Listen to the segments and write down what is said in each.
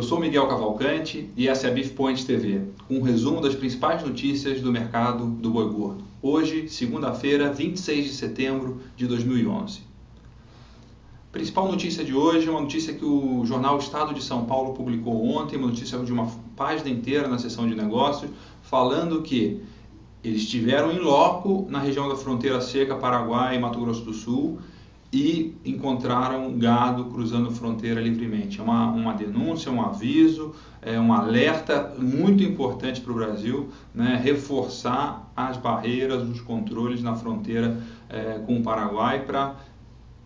Eu sou Miguel Cavalcante e essa é a Beef Point TV, com um resumo das principais notícias do mercado do boi gordo. Hoje, segunda-feira, 26 de setembro de 2011. A principal notícia de hoje é uma notícia que o jornal Estado de São Paulo publicou ontem, uma notícia de uma página inteira na seção de negócios, falando que eles estiveram em loco na região da fronteira seca Paraguai e Mato Grosso do Sul e encontraram gado cruzando fronteira livremente. É uma denúncia, um aviso, um alerta muito importante para o Brasil, né? Reforçar as barreiras, os controles na fronteira com o Paraguai para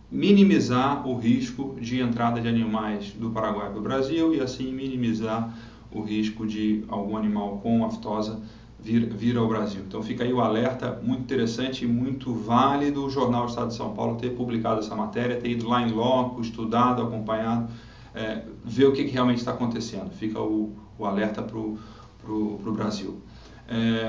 minimizar o risco de entrada de animais do Paraguai para o Brasil e assim minimizar o risco de algum animal com aftosa vir ao Brasil. Então fica aí o alerta muito interessante e muito válido o Jornal Estado de São Paulo ter publicado essa matéria, ter ido lá em loco, estudado, acompanhado, ver o que realmente está acontecendo. Fica o alerta para o Brasil.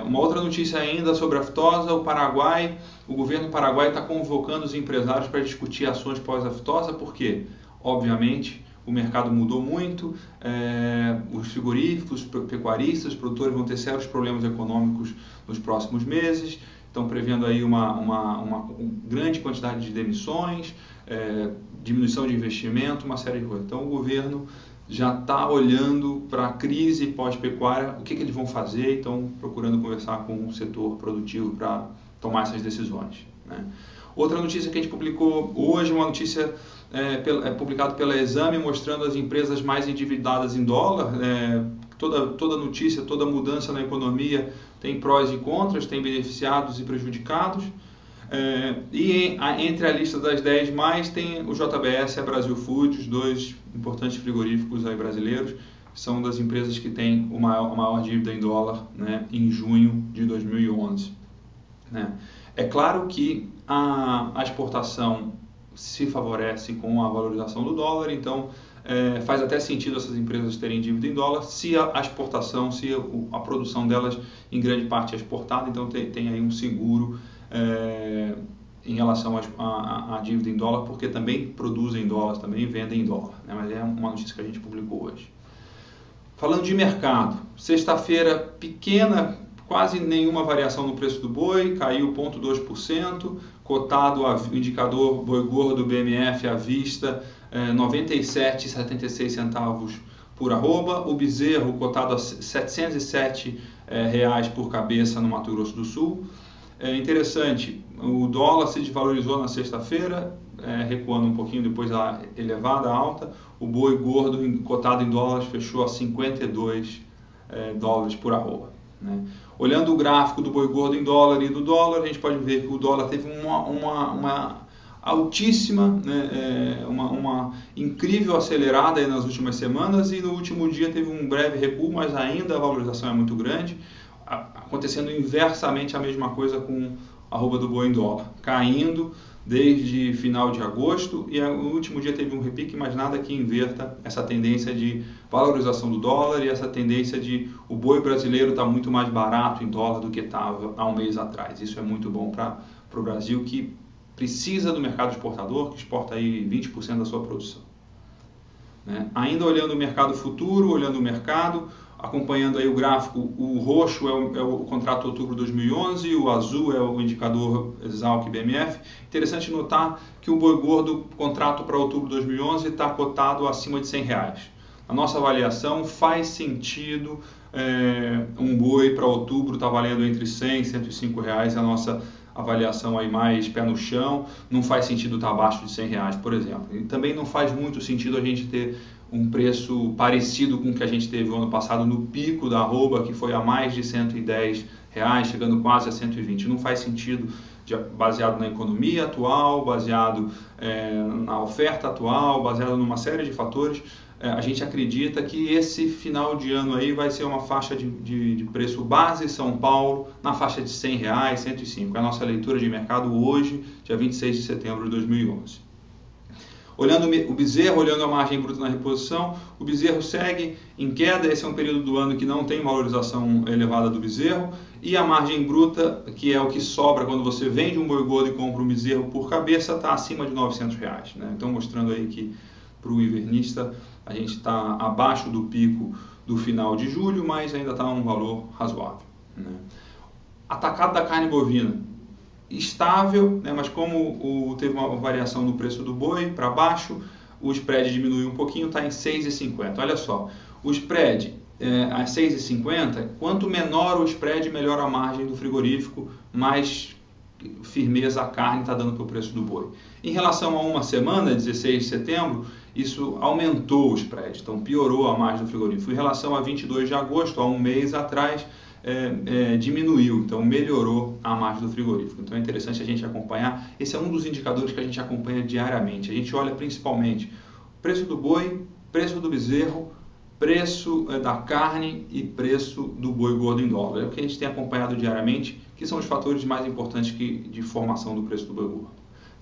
Uma outra notícia ainda sobre a aftosa, o governo paraguai está convocando os empresários para discutir ações pós-aftosa, porque, obviamente, o mercado mudou muito, os frigoríficos, pecuaristas, os produtores vão ter sérios problemas econômicos nos próximos meses, estão prevendo aí uma grande quantidade de demissões, diminuição de investimento, uma série de coisas. Então o governo já está olhando para a crise pós-pecuária, o que eles vão fazer, estão procurando conversar com o setor produtivo para tomar essas decisões, né? Outra notícia que a gente publicou hoje, uma notícia publicada pela Exame, mostrando as empresas mais endividadas em dólar. Toda notícia, toda mudança na economia tem prós e contras, tem beneficiados e prejudicados. Entre a lista das 10 mais tem o JBS e a Brasil Foods, dois importantes frigoríficos aí brasileiros, que são das empresas que têm a maior dívida em dólar, né, em junho de 2011. Né? É claro que a exportação se favorece com a valorização do dólar, então faz até sentido essas empresas terem dívida em dólar se a exportação, se a produção delas em grande parte é exportada, então tem aí um seguro em relação à dívida em dólar, porque também produzem dólares, também vendem em dólar, né? Mas é uma notícia que a gente publicou hoje. Falando de mercado, sexta-feira pequena, quase nenhuma variação no preço do boi, caiu 0,2%, cotado o indicador boi gordo do BMF à vista, 97,76 centavos por arroba, o bezerro cotado a R$ 707 por cabeça no Mato Grosso do Sul. Interessante, o dólar se desvalorizou na sexta-feira, recuando um pouquinho depois da elevada alta, o boi gordo cotado em dólares fechou a 52 dólares por arroba, né? Olhando o gráfico do boi gordo em dólar e do dólar, a gente pode ver que o dólar teve uma altíssima, né, uma incrível acelerada aí nas últimas semanas e no último dia teve um breve recuo, mas ainda a valorização é muito grande, acontecendo inversamente a mesma coisa com a arroba do boi em dólar, caindo desde final de agosto e no último dia teve um repique, mas nada que inverta essa tendência de valorização do dólar e essa tendência de o boi brasileiro estar muito mais barato em dólar do que estava há um mês atrás. Isso é muito bom para o Brasil, que precisa do mercado exportador, que exporta aí 20% da sua produção, né? Ainda olhando o mercado futuro, olhando o mercado, acompanhando aí o gráfico, o roxo é o contrato outubro de 2011, o azul é o indicador Exalc BMF. Interessante notar que o boi gordo, contrato para outubro de 2011, está cotado acima de R$100. A nossa avaliação faz sentido, um boi para outubro está valendo entre R$100 e R$105, a nossa avaliação aí mais pé no chão, não faz sentido estar abaixo de R$100, por exemplo. E também não faz muito sentido a gente ter um preço parecido com o que a gente teve no ano passado no pico da arroba, que foi a mais de R$110, chegando quase a 120. Não faz sentido, baseado na economia atual, baseado na oferta atual, baseado numa série de fatores. A gente acredita que esse final de ano aí vai ser uma faixa de preço base São Paulo, na faixa de R$100, 105. É a nossa leitura de mercado hoje, dia 26 de setembro de 2011. Olhando o bezerro, olhando a margem bruta na reposição, o bezerro segue em queda, esse é um período do ano que não tem valorização elevada do bezerro, e a margem bruta, que é o que sobra quando você vende um boi gordo e compra um bezerro por cabeça, está acima de R$900, né? Então mostrando aí que para o invernista A gente está abaixo do pico do final de julho, mas ainda está um valor razoável, né? Atacado da carne bovina, estável, né? Mas como teve uma variação no preço do boi para baixo, o spread diminuiu um pouquinho, está em 6,50. Olha só, o spread a 6,50, quanto menor o spread, melhor a margem do frigorífico, mais firmeza a carne está dando para o preço do boi. Em relação a uma semana, 16 de setembro, isso aumentou o spread, então piorou a margem do frigorífico. Em relação a 22 de agosto, há um mês atrás, diminuiu, então melhorou a margem do frigorífico. Então é interessante a gente acompanhar. Esse é um dos indicadores que a gente acompanha diariamente. A gente olha principalmente preço do boi, preço do bezerro, preço da carne e preço do boi gordo em dólar. É o que a gente tem acompanhado diariamente, que são os fatores mais importantes de formação do preço do boi gordo,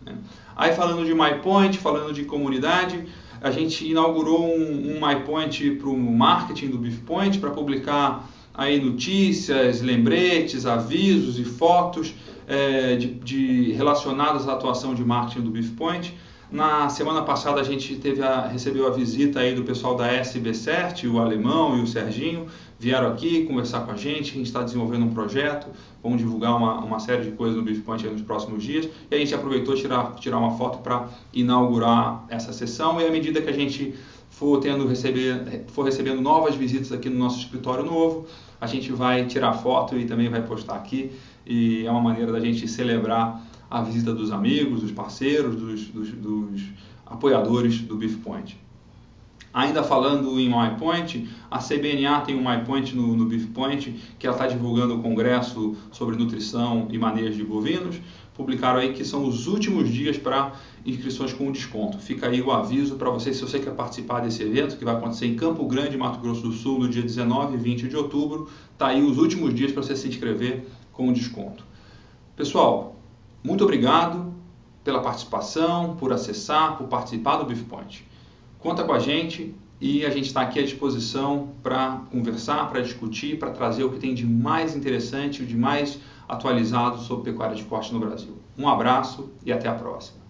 né? Aí falando de MyPoint, falando de comunidade, a gente inaugurou um MyPoint para o marketing do Beef Point, para publicar aí notícias, lembretes, avisos e fotos relacionadas à atuação de marketing do Beef Point. Na semana passada a gente recebeu a visita aí do pessoal da SBCert, o Alemão e o Serginho, vieram aqui conversar com a gente está desenvolvendo um projeto, vamos divulgar uma série de coisas no Beef Point aí nos próximos dias, e a gente aproveitou tirar uma foto para inaugurar essa sessão, e à medida que a gente for recebendo novas visitas aqui no nosso escritório novo, a gente vai tirar foto e também vai postar aqui, e é uma maneira da gente celebrar a visita dos amigos, dos parceiros, dos apoiadores do Beef Point. Ainda falando em MyPoint, a CBNA tem um MyPoint no Beef Point, que ela está divulgando o congresso sobre nutrição e manejo de bovinos. Publicaram aí que são os últimos dias para inscrições com desconto. Fica aí o aviso para você, se você quer participar desse evento, que vai acontecer em Campo Grande, Mato Grosso do Sul, no dia 19 e 20 de outubro. Está aí os últimos dias para você se inscrever com desconto. Pessoal, muito obrigado pela participação, por acessar, por participar do Beef Point. Conta com a gente e a gente está aqui à disposição para conversar, para discutir, para trazer o que tem de mais interessante, de mais atualizado sobre pecuária de corte no Brasil. Um abraço e até a próxima.